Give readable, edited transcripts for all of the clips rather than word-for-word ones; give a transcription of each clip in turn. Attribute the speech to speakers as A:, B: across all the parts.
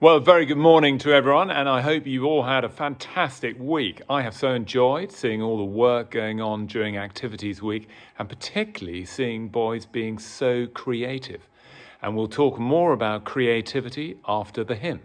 A: Well, very good morning to everyone, and I hope you all had a fantastic week. I have so enjoyed seeing all the work going on during Activities Week, and particularly seeing boys being so creative. And we'll talk more about creativity after the hymn.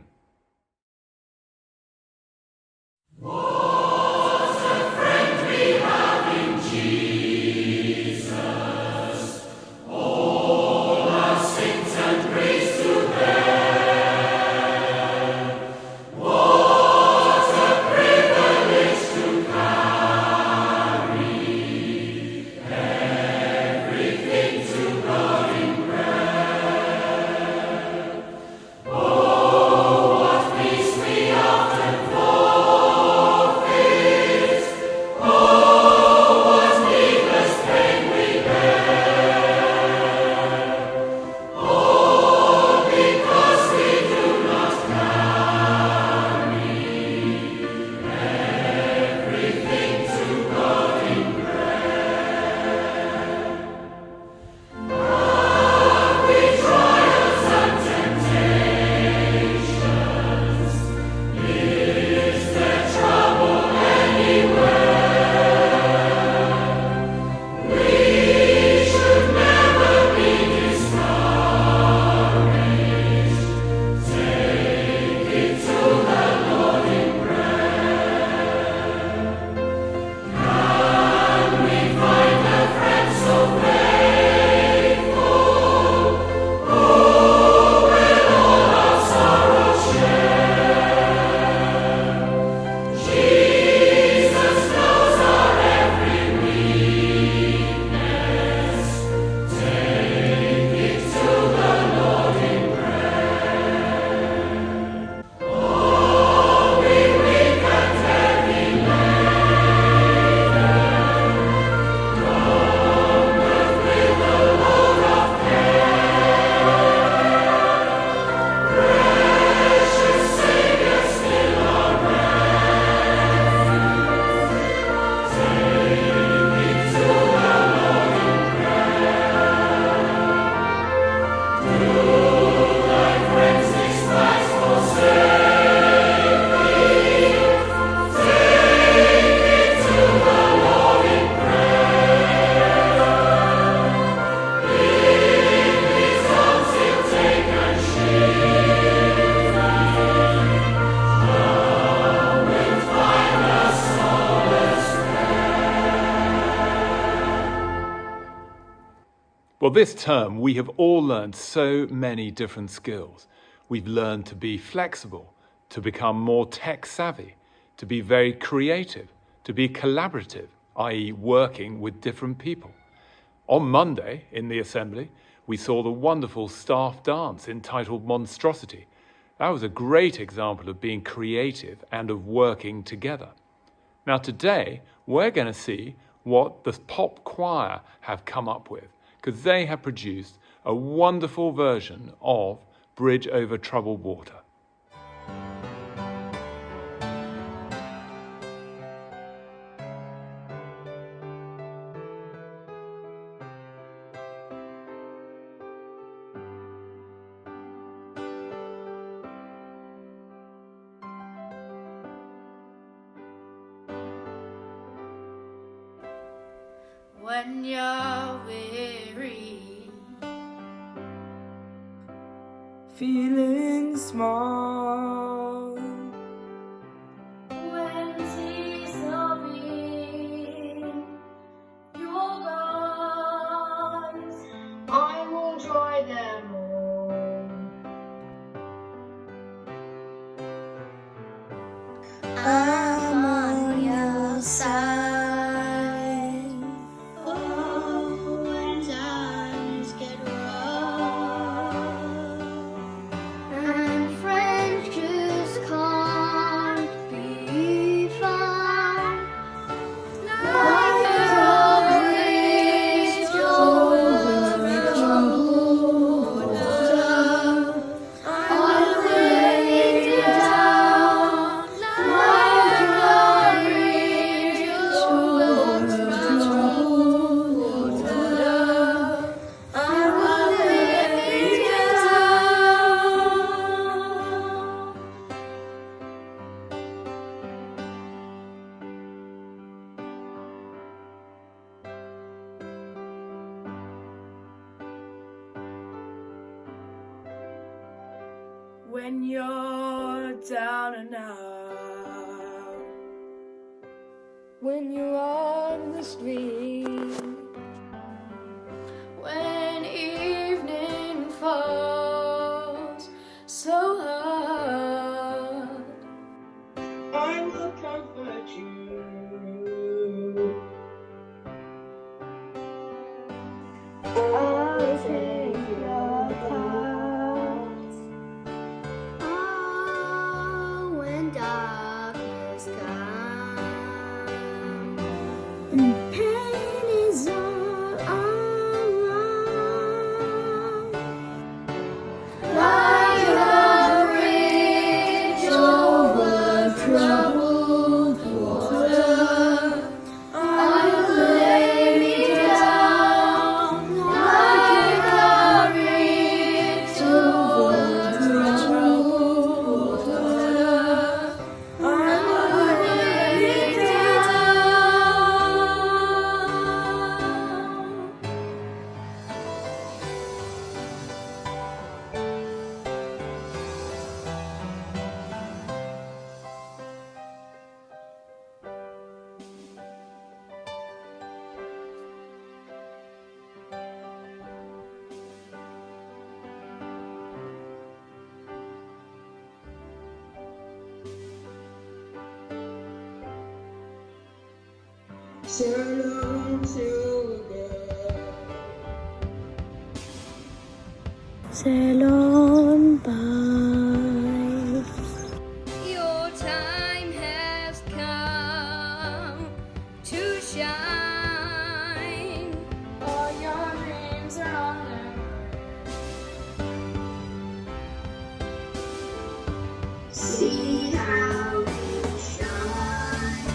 A: Well, this term, we have all learned so many different skills. We've learned to be flexible, to become more tech savvy, to be very creative, to be collaborative, i.e. working with different people. On Monday in the assembly, we saw the wonderful staff dance entitled Monstrosity. That was a great example of being creative and of working together. Now today, we're going to see what the pop choir have come up with, because they have produced a wonderful version of Bridge Over Troubled Water.
B: When you're weary,
C: feeling small,
B: when seas are in your eyes, I will dry them all. I'm on your side. Juice
C: when you're down and out, when you're on the street,
B: when evening falls so hard,
C: I will comfort you. I'll take your part.
B: oh, when darkness comes
C: Mm.
B: pain is all around, like a bridge over troubled water, I will lay me down, like a bridge over troubled water, I will lay me down.
C: Shalom, sugar.
B: Ceylon, bye. Your time has come to shine. All your dreams are on their way. See how they shine.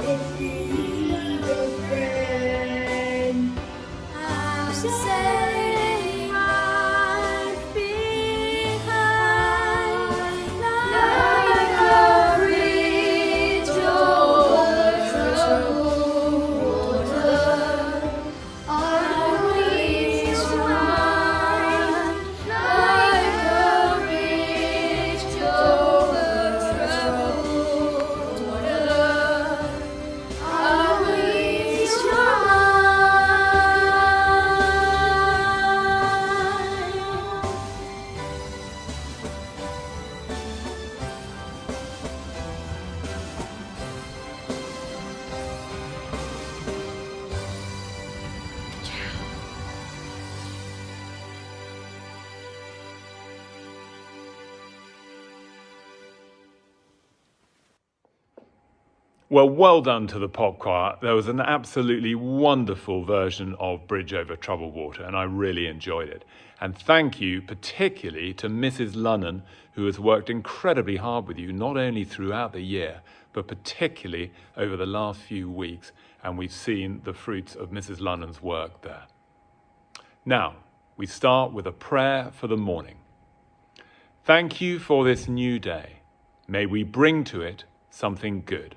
C: If you need a friend,
B: I'm sailing right behind, like a bridge over troubled water. I'll ease your mind, like a bridge over troubled water. I'll ease your mind.
A: Well done to the pop choir. There was an absolutely wonderful version of Bridge Over Troubled Water, and I really enjoyed it. And thank you particularly to Mrs. Lunnan, who has worked incredibly hard with you, not only throughout the year, but particularly over the last few weeks. And we've seen the fruits of Mrs. Lunnan's work there. Now, we start with a prayer for the morning. Thank you for this new day. May we bring to it something good.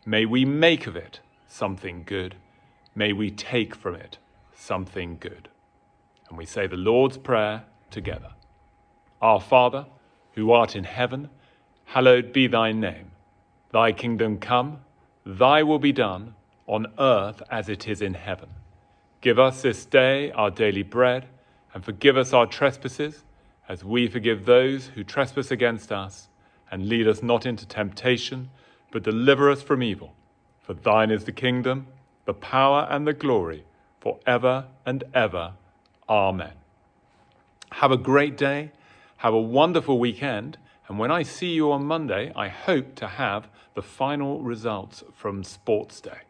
A: May we make of it something good. May we take from it something good. And we say the Lord's Prayer together. Our Father, who art in heaven, hallowed be thy name. Thy kingdom come, thy will be done, on earth as it is in heaven. Give us this day our daily bread, and forgive us our trespasses, as we forgive those who trespass against us. And lead us not into temptation, but deliver us from evil. For thine is the kingdom, the power, and the glory, forever and ever. Amen. Have a great day, have a wonderful weekend, and when I see you on Monday, I hope to have the final results from Sports Day.